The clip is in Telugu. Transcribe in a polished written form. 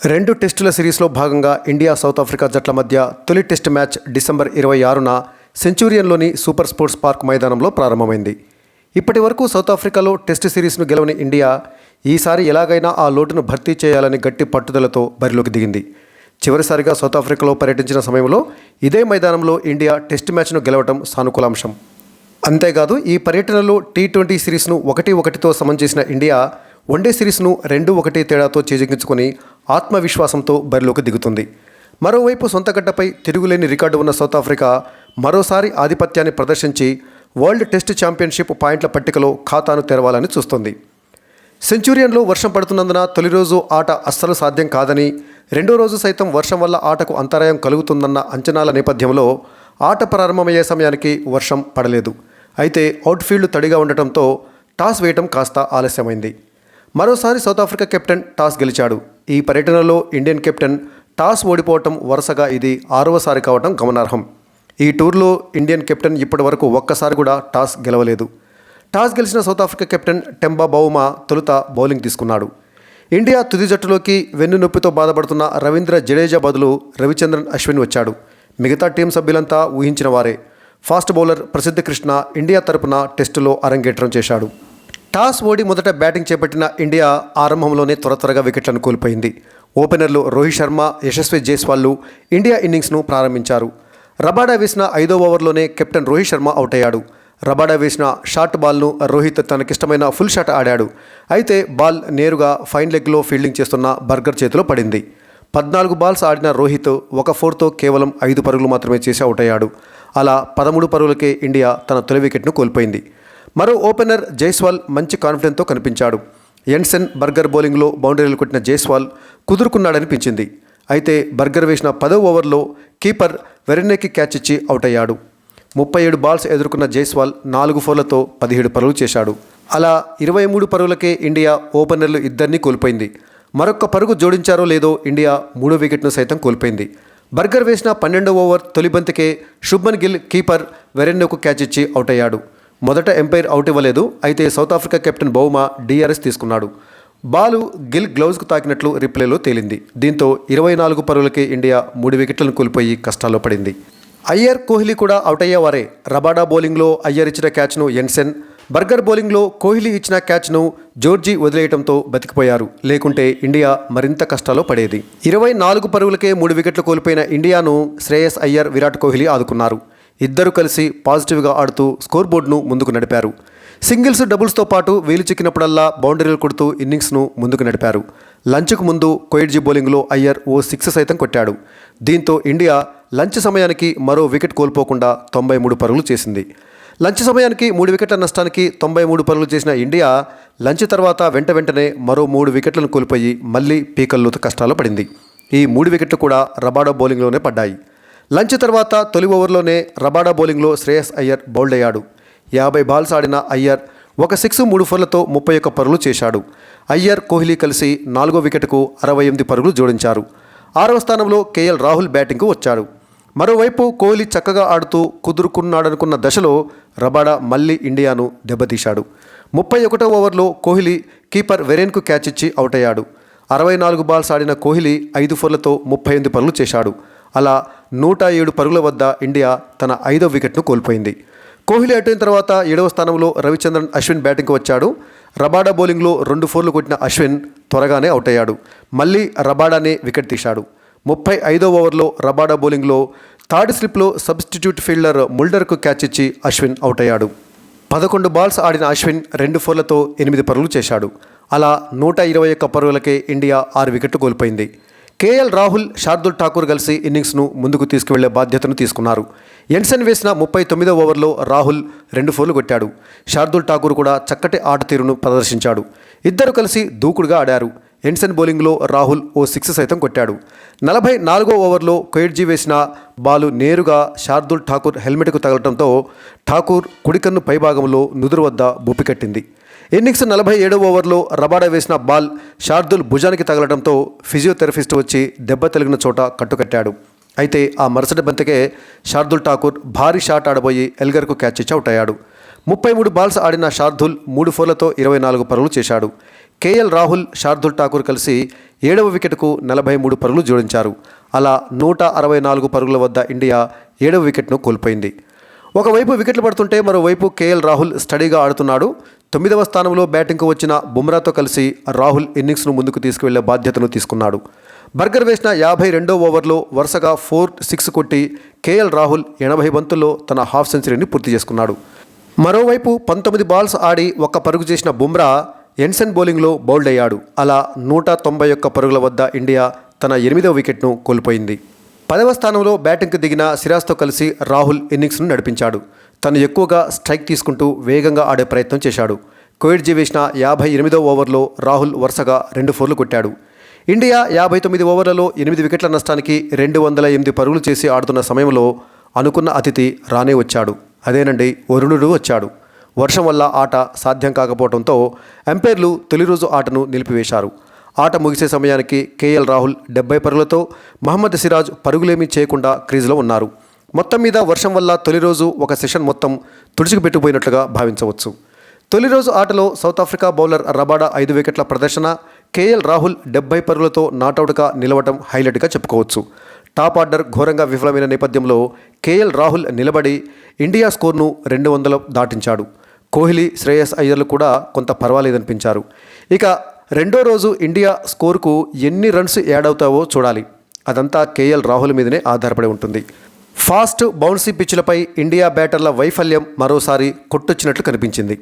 రెండు టెస్టుల సిరీస్లో భాగంగా ఇండియా సౌత్ ఆఫ్రికా జట్ల మధ్య తొలి టెస్ట్ మ్యాచ్ డిసెంబర్ 26న సెంచూరియన్లోని సూపర్ స్పోర్ట్స్ పార్క్ మైదానంలో ప్రారంభమైంది. ఇప్పటి వరకు సౌత్ ఆఫ్రికాలో టెస్ట్ సిరీస్ను గెలవని ఇండియా ఈసారి ఎలాగైనా ఆ లోటును భర్తీ చేయాలని గట్టి పట్టుదలతో బరిలోకి దిగింది. చివరిసారిగా సౌత్ ఆఫ్రికాలో పర్యటించిన సమయంలో ఇదే మైదానంలో ఇండియా టెస్ట్ మ్యాచ్ను గెలవడం సానుకూలాంశం. అంతేకాదు ఈ పర్యటనలో టీ20 సిరీస్ను 1-1తో సమం చేసిన ఇండియా వన్డే సిరీస్ను 2-1 తేడాతో చేజిక్కించుకొని ఆత్మవిశ్వాసంతో బరిలోకి దిగుతుంది. మరోవైపు సొంతగడ్డపై తిరుగులేని రికార్డు ఉన్న సౌత్ ఆఫ్రికా మరోసారి ఆధిపత్యాన్ని ప్రదర్శించి వరల్డ్ టెస్ట్ ఛాంపియన్షిప్ పాయింట్ల పట్టికలో ఖాతాను తెరవాలని చూస్తోంది. సెంచూరియన్లో వర్షం పడుతున్నందున తొలి రోజు ఆట అస్సలు సాధ్యం కాదని, రెండో రోజు సైతం వర్షం వల్ల ఆటకు అంతరాయం కలుగుతుందన్న అంచనాల నేపథ్యంలో ఆట ప్రారంభమయ్యే సమయానికి వర్షం పడలేదు. అయితే అవుట్ఫీల్డ్ తడిగా ఉండటంతో టాస్ వేయటం కాస్త ఆలస్యమైంది. మరోసారి సౌత్ ఆఫ్రికా కెప్టెన్ టాస్ గెలిచాడు. ఈ పర్యటనలో ఇండియన్ కెప్టెన్ టాస్ ఓడిపోవటం వరుసగా ఇది 6వసారి కావటం గమనార్హం. ఈ టూర్లో ఇండియన్ కెప్టెన్ ఇప్పటి వరకు ఒక్కసారి కూడా టాస్ గెలవలేదు. టాస్ గెలిచిన south Africa captain Temba Bavuma తొలుత బౌలింగ్ తీసుకున్నాడు. ఇండియా తుది జట్టులోకి వెన్నునొప్పితో బాధపడుతున్న రవీంద్ర జడేజా బదులు రవిచంద్రన్ అశ్విన్ వచ్చాడు. మిగతా టీం సభ్యులంతా ఊహించిన వారే. ఫాస్ట్ బౌలర్ ప్రసిద్ధ కృష్ణ ఇండియా తరపున టెస్టులో అరంగేట్రం చేశాడు. టాస్ ఓడి మొదట బ్యాటింగ్ చేపట్టిన ఇండియా ఆరంభంలోనే త్వరగా వికెట్లను కోల్పోయింది. ఓపెనర్లు రోహిత్ శర్మ, యశస్వి జైస్వాల్ ఇండియా ఇన్నింగ్స్ను ప్రారంభించారు. రబాడా వేసిన 5వ ఓవర్లోనే కెప్టెన్ రోహిత్ శర్మ అవుట్ అయ్యాడు. రబాడా వేసిన షార్ట్ బాల్ను రోహిత్ తనకిష్టమైన ఫుల్ షాట్ ఆడాడు. అయితే బాల్ నేరుగా ఫైన్ లెగ్లో ఫీల్డింగ్ చేస్తున్న బర్గర్ చేతిలో పడింది. 14 బాల్స్ ఆడిన రోహిత్ 1 4తో కేవలం 5 పరుగులు మాత్రమే చేసి అవుట్ అయ్యాడు. అలా 13 పరుగులకే ఇండియా తన తొలి వికెట్ను కోల్పోయింది. మరో ఓపెనర్ జైస్వాల్ మంచి కాన్ఫిడెన్స్తో కనిపించాడు. ఎన్సెన్ బర్గర్ బౌలింగ్లో బౌండరీలు కొట్టిన జైస్వాల్ కుదురుకున్నాడనిపించింది. అయితే బర్గర్ వేసిన 10వ ఓవర్లో కీపర్ వెరెన్నేకి క్యాచ్ ఇచ్చి అవుట్ అయ్యాడు. 37 బాల్స్ ఎదుర్కొన్న జైస్వాల్ 4 4లతో 17 పరుగులు చేశాడు. అలా 23 పరుగులకే ఇండియా ఓపెనర్లు ఇద్దరినీ కోల్పోయింది. మరొక్క పరుగు జోడించారో లేదో ఇండియా 3వ వికెట్ను సైతం కోల్పోయింది. బర్గర్ వేసిన 12వ ఓవర్ తొలి బంతికే శుభ్మన్ గిల్ కీపర్ వెరెన్నేకు క్యాచ్ ఇచ్చి అవుట్ అయ్యాడు. మొదట ఎంపైర్ అవుట్ ఇవ్వలేదు. అయితే south Africa captain Bavuma DRS తీసుకున్నాడు. బాలు గిల్ గ్లౌజ్కు తాకినట్లు రిప్లేలో తేలింది. దీంతో 24 పరుగులకే ఇండియా 3 వికెట్లను కోల్పోయి కష్టాల్లో పడింది. అయ్యర్, కోహ్లీ కూడా అవుట్ అయ్యేవారే. రబాడా బౌలింగ్లో అయ్యర్ ఇచ్చిన క్యాచ్ను ఎన్సెన్, బర్గర్ బౌలింగ్లో కోహ్లీ ఇచ్చిన క్యాచ్ను జోర్జీ వదిలేయడంతో బతికిపోయారు. లేకుంటే ఇండియా మరింత కష్టాల్లో పడేది. 24 పరుగులకే 3 వికెట్లు కోల్పోయిన ఇండియాను శ్రేయస్ అయ్యర్, విరాట్ కోహ్లీ ఆదుకున్నారు. ఇద్దరు కలిసి పాజిటివ్గా ఆడుతూ స్కోర్ బోర్డును ముందుకు నడిపారు. సింగిల్స్, డబుల్స్తో పాటు వీలు చిక్కినప్పుడల్లా బౌండరీలు కొడుతూ ఇన్నింగ్స్ను ముందుకు నడిపారు. లంచ్కు ముందు కొయిడ్జీ బౌలింగ్లో అయ్యర్ ఓ 6 సైతం కొట్టాడు. దీంతో ఇండియా లంచ్ సమయానికి మరో వికెట్ కోల్పోకుండా 93 పరుగులు చేసింది. లంచ్ సమయానికి 3 వికెట్ల నష్టానికి 93 పరుగులు చేసిన ఇండియా లంచ్ తర్వాత వెంటనే మరో 3 వికెట్లను కోల్పోయి మళ్ళీ పీకల్లోతు కష్టాల్లో పడింది. ఈ 3 వికెట్లు కూడా రబాడా బౌలింగ్లోనే పడ్డాయి. లంచ్ తర్వాత తొలి ఓవర్లోనే రబాడా బౌలింగ్లో శ్రేయస్ అయ్యర్ బౌల్డ్ అయ్యాడు. 50 బాల్స్ ఆడిన అయ్యర్ 1 6 3 4లతో 31 పరుగులు చేశాడు. అయ్యర్, కోహ్లీ కలిసి 4వ వికెట్కు 68 పరుగులు జోడించారు. 6వ స్థానంలో కేఎల్ రాహుల్ బ్యాటింగ్కు వచ్చాడు. మరోవైపు కోహ్లీ చక్కగా ఆడుతూ కుదురుకున్నాడనుకున్న దశలో రబాడా మళ్ళీ ఇండియాను దెబ్బతీశాడు. 31వ ఓవర్లో కోహ్లీ కీపర్ వెరెన్కు క్యాచ్ ఇచ్చి అవుట్ అయ్యాడు. 64 బాల్స్ ఆడిన కోహ్లీ 5 4లతో 38 పరుగులు చేశాడు. అలా 107 పరుగుల వద్ద ఇండియా తన 5వ వికెట్ను కోల్పోయింది. కోహ్లీ అవుట్ అయిన తర్వాత 7వ స్థానంలో రవిచంద్రన్ అశ్విన్ బ్యాటింగ్కు వచ్చాడు. రబాడా బౌలింగ్లో 2 4లు కొట్టిన అశ్విన్ త్వరగానే అవుట్ అయ్యాడు. మళ్ళీ రబాడానే వికెట్ తీశాడు. 35వ ఓవర్లో రబాడా బౌలింగ్లో థర్డ్ స్లిప్లో సబ్స్టిట్యూట్ ఫీల్డర్ ముల్డర్కు క్యాచ్ ఇచ్చి అశ్విన్ అవుట్ అయ్యాడు. 11 బాల్స్ ఆడిన అశ్విన్ 2 4లతో 8 పరుగులు చేశాడు. అలా 121 పరుగులకే ఇండియా 6 వికెట్లు కోల్పోయింది. కేఎల్ రాహుల్, శార్దుల్ ఠాకూర్ కలిసి ఇన్నింగ్స్ను ముందుకు తీసుకువెళ్లే బాధ్యతను తీసుకున్నారు. ఎన్సెన్ వేసిన 39వ ఓవర్లో రాహుల్ 2 4లు కొట్టాడు. శార్దుల్ ఠాకూర్ కూడా చక్కటి ఆట తీరును ప్రదర్శించాడు. ఇద్దరు కలిసి దూకుడుగా ఆడారు. ఎన్సెన్ బౌలింగ్లో రాహుల్ ఓ 6 సైతం కొట్టాడు. 44వ ఓవర్లో కొయిడ్జీ వేసిన బాలు నేరుగా శార్దుల్ ఠాకూర్ హెల్మెట్కు తగలటంతో ఠాకూర్ కుడికన్ను పైభాగంలో నుదురు వద్ద బొప్పి కట్టింది. ఇన్నింగ్స్ 47వ ఓవర్లో రబాడా వేసిన బాల్ శార్దుల్ భుజానికి తగలడంతో ఫిజియోథెరపిస్ట్ వచ్చి దెబ్బ తగిలిన చోట కట్టుకట్టాడు. అయితే ఆ మరుసటి బంతికే శార్దుల్ ఠాకూర్ భారీ షాట్ ఆడబోయి ఎల్గర్కు క్యాచ్ ఇచ్చి అవుట్ అయ్యాడు. 33 బాల్స్ ఆడిన శార్దుల్ 3 4లతో 24 పరుగులు చేశాడు. కేఎల్ రాహుల్, శార్దుల్ ఠాకూర్ కలిసి 7వ వికెట్కు 43 పరుగులు జోడించారు. అలా 164 పరుగుల వద్ద ఇండియా 7వ వికెట్ను కోల్పోయింది. ఒకవైపు వికెట్లు పడుతుంటే మరోవైపు కేఎల్ రాహుల్ స్టడీగా ఆడుతున్నాడు. 9వ స్థానంలో బ్యాటింగ్కు వచ్చిన బుమ్రాతో కలిసి రాహుల్ ఇన్నింగ్స్ను ముందుకు తీసుకువెళ్లే బాధ్యతను తీసుకున్నాడు. బర్గర్ వేసిన 52వ ఓవర్లో వరుసగా 4-6 కొట్టి కేఎల్ రాహుల్ 80 బంతుల్లో తన హాఫ్ సెంచరీని పూర్తి చేసుకున్నాడు. మరోవైపు 19 బాల్స్ ఆడి 1 పరుగు చేసిన బుమ్రా ఎన్సన్ బౌలింగ్లో బౌల్డ్ అయ్యాడు. అలా 191 పరుగుల వద్ద ఇండియా తన 8వ వికెట్ను కోల్పోయింది. 10వ స్థానంలో బ్యాటింగ్కు దిగిన సిరాజ్తో కలిసి రాహుల్ ఇన్నింగ్స్ను నడిపించాడు. తను ఎక్కువగా స్ట్రైక్ తీసుకుంటూ వేగంగా ఆడే ప్రయత్నం చేశాడు. కోయిడ్జీ వేసిన 58వ ఓవర్లో రాహుల్ వరుసగా 2 ఫోర్లు కొట్టాడు. ఇండియా 59 ఓవర్లలో 8 వికెట్ల నష్టానికి 208 పరుగులు చేసి ఆడుతున్న సమయంలో అనుకున్న అతిథి రానే వచ్చాడు. అదేనండి, వరుణుడు వచ్చాడు. వర్షం వల్ల ఆట సాధ్యం కాకపోవడంతో ఎంపైర్లు తొలి రోజు ఆటను నిలిపివేశారు. ఆట ముగిసే సమయానికి కేఎల్ రాహుల్ 70 పరుగులతో, మహమ్మద్ సిరాజ్ పరుగులేమీ చేయకుండా క్రీజులో ఉన్నారు. మొత్తం మీద వర్షం వల్ల తొలి రోజు ఒక సెషన్ మొత్తం తుడిచిపెట్టిపోయినట్లుగా భావించవచ్చు. తొలి రోజు ఆటలో సౌత్ ఆఫ్రికా బౌలర్ రబాడా 5 వికెట్ల ప్రదర్శన, కేఎల్ రాహుల్ 70 పరుగులతో నాటౌట్గా నిలవడం హైలైట్గా చెప్పుకోవచ్చు. టాప్ ఆర్డర్ ఘోరంగా విఫలమైన నేపథ్యంలో కేఎల్ రాహుల్ నిలబడి ఇండియా స్కోర్ను 200 దాటించాడు. కోహ్లీ, శ్రేయస్ అయ్యర్లు కూడా కొంత పర్వాలేదనిపించారు. ఇక రెండో రోజు ఇండియా స్కోర్కు ఎన్ని రన్స్ యాడ్ అవుతావో చూడాలి. అదంతా కేఎల్ రాహుల్ మీదనే ఆధారపడి ఉంటుంది. ఫాస్ట్ బౌన్సీ పిచ్లపై ఇండియా బ్యాటర్ల వైఫల్యం మరోసారి కొట్టొచ్చినట్లు కనిపించింది.